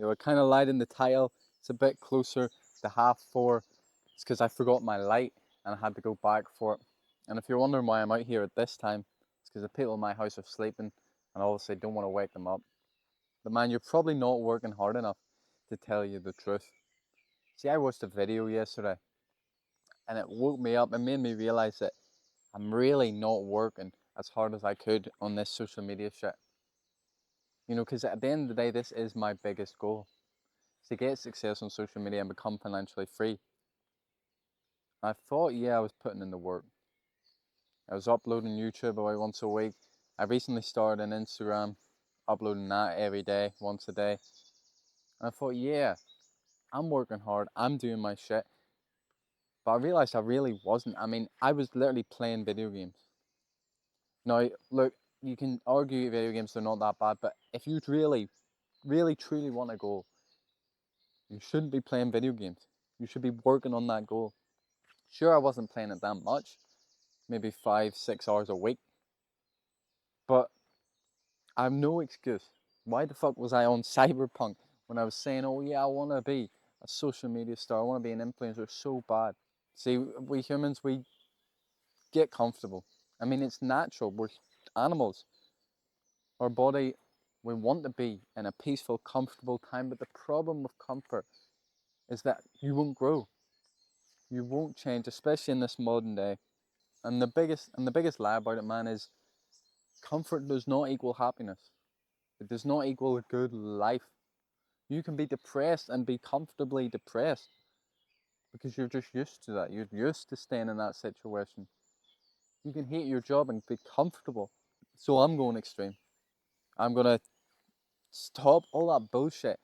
I kind of lied in the title. It's a bit closer to 4:30. It's because I forgot my light and I had to go back for it. And if you're wondering why I'm out here at this time, it's because the people in my house are sleeping and obviously don't want to wake them up. But man, you're probably not working hard enough to tell you the truth. See, I watched a video yesterday and it woke me up and made me realize that I'm really not working as hard as I could on this social media shit. Because at the end of the day, this is my biggest goal, to get success on social media and become financially free. I thought, yeah, I was putting in the work. I was uploading YouTube about once a week. I recently started an Instagram, uploading that every day, once a day. And I thought, yeah, I'm working hard, I'm doing my shit. But I realized I really wasn't. I mean, I was literally playing video games. Now, look, you can argue video games are not that bad, but if you really, really, truly want a goal, you shouldn't be playing video games. You should be working on that goal. Sure, I wasn't playing it that much, maybe 5, 6 hours a week, but I have no excuse. Why the fuck was I on Cyberpunk when I was saying, oh yeah, I want to be a social media star, I want to be an influencer so bad? See, we humans, we get comfortable. I mean, it's natural. We're animals. Our body, we want to be in a peaceful, comfortable time, but the problem with comfort is that you won't grow. You won't change, especially in this modern day. And the biggest lie about it, man, is comfort does not equal happiness. It does not equal a good life. You can be depressed and be comfortably depressed because you're just used to that. You're used to staying in that situation. You can hate your job and be comfortable. So I'm going extreme. I'm gonna stop all that bullshit.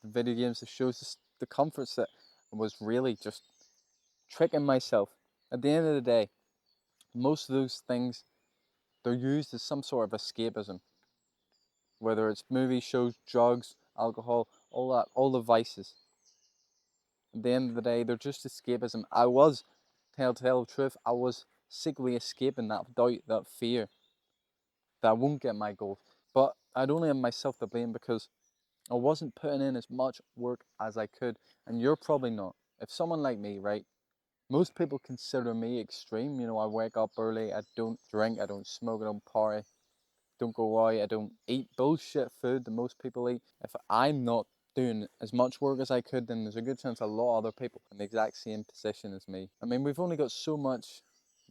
The video games, that shows the comforts that was really just tricking myself. At the end of the day, most of those things, they're used as some sort of escapism. Whether it's movies, shows, drugs, alcohol, all that, all the vices. At the end of the day, they're just escapism. Tell the truth, I was secretly escaping that doubt, that fear that I won't get my goals. But I'd only have myself to blame because I wasn't putting in as much work as I could, and you're probably not. If someone like me, right? Most people consider me extreme. I wake up early, I don't drink, I don't smoke, I don't party, don't go out, I don't eat bullshit food that most people eat. If I'm not doing as much work as I could, then there's a good chance a lot of other people in the exact same position as me. I mean, we've only got so much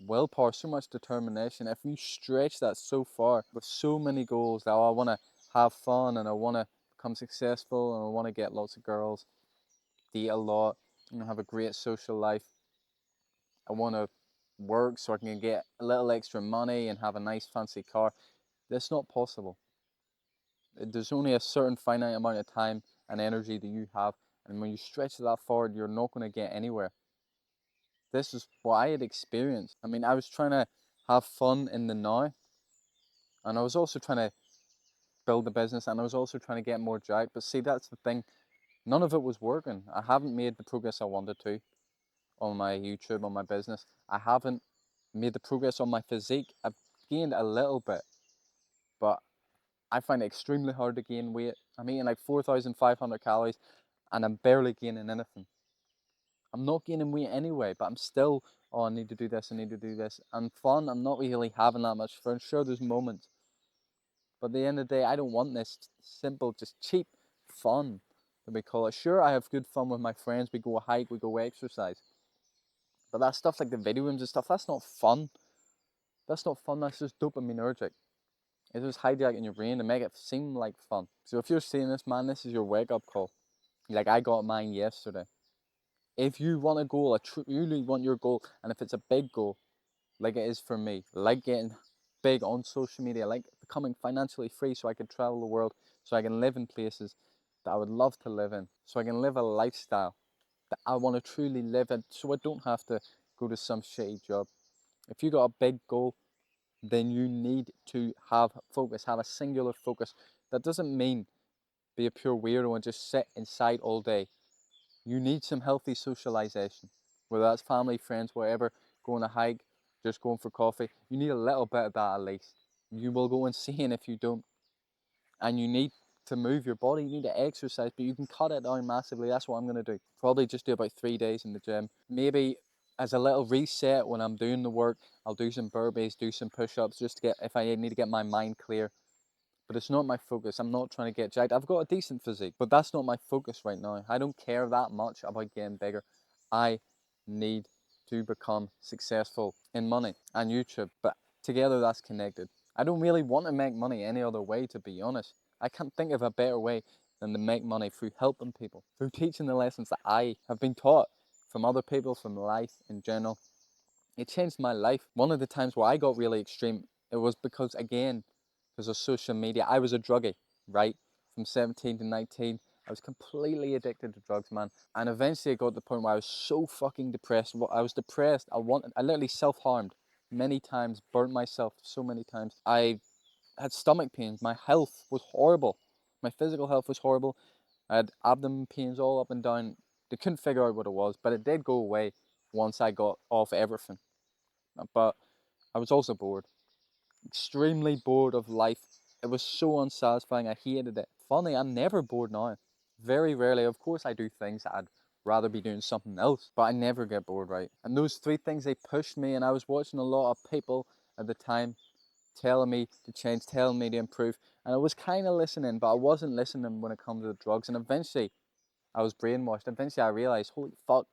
willpower, so much determination. If you stretch that so far with so many goals that I want to have fun and I want to become successful and I want to get lots of girls, date a lot, have a great social life. I want to work so I can get a little extra money and have a nice fancy car. That's not possible. There's only a certain finite amount of time and energy that you have, and when you stretch that forward, you're not going to get anywhere. This is what I had experienced. I mean, I was trying to have fun in the now, and I was also trying to build a business, and I was also trying to get more jacked. But see, that's the thing. None of it was working. I haven't made the progress I wanted to on my YouTube, on my business. I haven't made the progress on my physique. I've gained a little bit, but I find it extremely hard to gain weight. I'm eating like 4,500 calories and I'm barely gaining anything. I'm not gaining weight anyway, but I'm still, oh, I need to do this, I need to do this. And fun, I'm not really having that much fun. Sure, there's moments. But at the end of the day, I don't want this simple, just cheap fun, that we call it. Sure, I have good fun with my friends. We go hike, we go exercise. But that stuff like the video games and stuff, that's not fun. That's not fun, that's just dopaminergic. It's just hijacking your brain to make it seem like fun. So if you're seeing this, man, this is your wake up call. Like I got mine yesterday. If you want a goal, you really want your goal, and if it's a big goal, like it is for me, like getting big on social media, like becoming financially free so I can travel the world, so I can live in places that I would love to live in, so I can live a lifestyle that I want to truly live in, so I don't have to go to some shitty job. If you got a big goal, then you need to have focus, have a singular focus. That doesn't mean be a pure weirdo and just sit inside all day. You need some healthy socialization, whether that's family, friends, whatever, going a hike, just going for coffee. You need a little bit of that at least. You will go insane if you don't. And you need to move your body, you need to exercise, but you can cut it down massively. That's what I'm going to do. Probably just do about 3 days in the gym. Maybe as a little reset when I'm doing the work, I'll do some burpees, do some push-ups, just to get, if I need to get my mind clear. But it's not my focus. I'm not trying to get jacked. I've got a decent physique, but that's not my focus right now. I don't care that much about getting bigger. I need to become successful in money and YouTube, but together that's connected. I don't really want to make money any other way, to be honest. I can't think of a better way than to make money through helping people, through teaching the lessons that I have been taught from other people, from life in general. It changed my life. One of the times where I got really extreme, it was because, again, because of social media. I was a druggie, right? From 17 to 19, I was completely addicted to drugs, man. And eventually I got to the point where I was so fucking depressed. I was depressed. I literally self-harmed many times, burnt myself so many times. I had stomach pains. My health was horrible. My physical health was horrible. I had abdomen pains all up and down. They couldn't figure out what it was, but it did go away once I got off everything. But I was also bored, extremely bored of life. It was so unsatisfying. I hated it. Funny, I'm never bored now. Very rarely. Of course, I do things that I'd rather be doing something else, but I never get bored, right? And those three things, they pushed me, and I was watching a lot of people at the time telling me to change, telling me to improve, and I was kind of listening, but I wasn't listening when it comes to the drugs. And eventually, I was brainwashed. Eventually, I realized, holy fuck,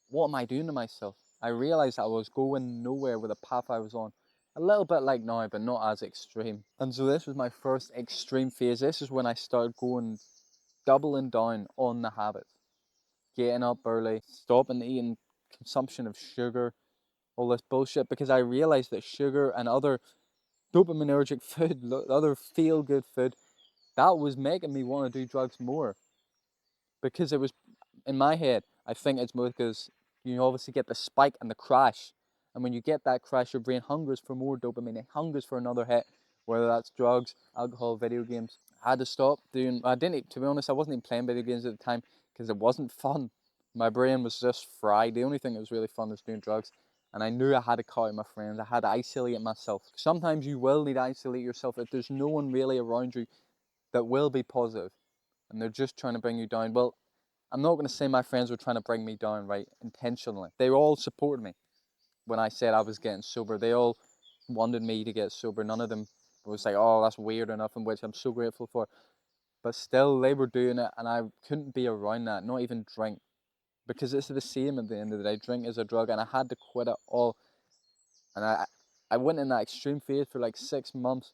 what am I doing to myself? I realized I was going nowhere with the path I was on. A little bit like now, but not as extreme. And so this was my first extreme phase. This is when I started doubling down on the habits. Getting up early, stopping eating consumption of sugar, all this bullshit, because I realized that sugar and other dopaminergic food, other feel-good food, that was making me want to do drugs more. Because it was, in my head, I think it's more because you obviously get the spike and the crash. And when you get that crash, your brain hungers for more dopamine. It hungers for another hit, whether that's drugs, alcohol, video games. I had to stop doing, I didn't, to be honest, I wasn't even playing video games at the time because it wasn't fun. My brain was just fried. The only thing that was really fun was doing drugs. And I knew I had to cut out my friends. I had to isolate myself. Sometimes you will need to isolate yourself if there's no one really around you that will be positive and they're just trying to bring you down. Well, I'm not going to say my friends were trying to bring me down, right, intentionally. They all supported me when I said I was getting sober. They all wanted me to get sober. None of them was like, oh, that's weird enough, in which I'm so grateful for. But still, they were doing it, and I couldn't be around that, not even drink. Because it's the same at the end of the day. Drink is a drug, and I had to quit it all. And I went in that extreme phase for like 6 months,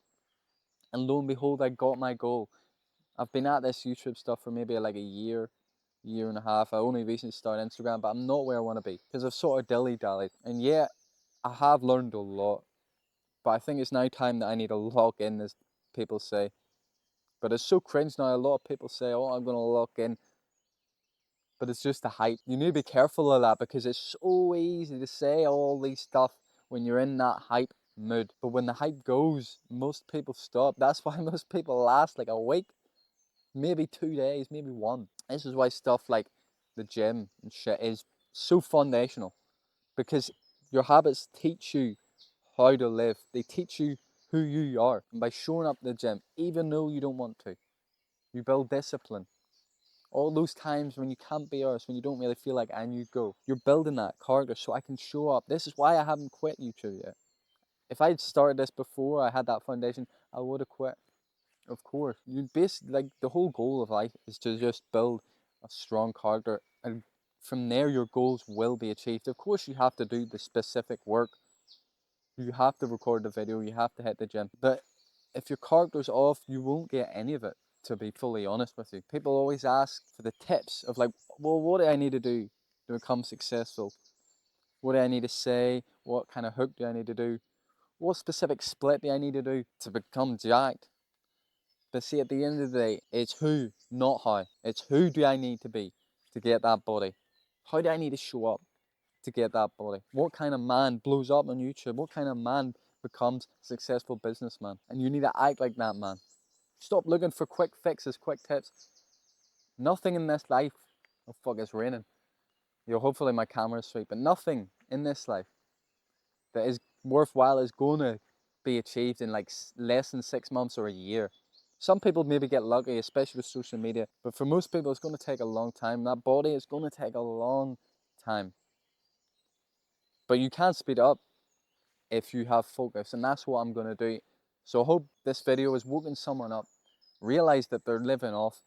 and lo and behold, I got my goal. I've been at this YouTube stuff for maybe like a year and a half. I only recently started Instagram, but I'm not where I want to be because I've sort of dilly-dallied. And yeah, I have learned a lot, but I think it's now time that I need to lock in, as people say. But it's so cringe now. A lot of people say, oh, I'm going to lock in, but it's just the hype. You need to be careful of that because it's so easy to say all these stuff when you're in that hype mood. But when the hype goes, most people stop. That's why most people last like a week, maybe 2 days, maybe one. This is why stuff like the gym and shit is so foundational, because your habits teach you how to live. They teach you who you are. And by showing up at the gym, even though you don't want to, you build discipline. All those times when you can't be arsed, when you don't really feel like, and you go, you're building that character so I can show up. This is why I haven't quit YouTube yet. If I'd started this before I had that foundation, I would have quit. Of course, you like the whole goal of life is to just build a strong character, and from there your goals will be achieved. Of course, you have to do the specific work. You have to record the video. You have to hit the gym. But if your character's off, you won't get any of it. To be fully honest with you, people always ask for the tips of like, well, what do I need to do to become successful? What do I need to say? What kind of hook do I need to do? What specific split do I need to do to become jacked? But see, at the end of the day, it's who, not how. It's who do I need to be to get that body? How do I need to show up to get that body? What kind of man blows up on YouTube? What kind of man becomes a successful businessman? And you need to act like that man. Stop looking for quick fixes, quick tips. Nothing in this life, oh fuck, it's raining. Hopefully my camera's straight, but nothing in this life that is worthwhile is going to be achieved in like less than 6 months or a year. Some people maybe get lucky, especially with social media, but for most people, it's going to take a long time. That body is going to take a long time. But you can speed up if you have focus, and that's what I'm going to do. So I hope this video has woken someone up, realize that they're living off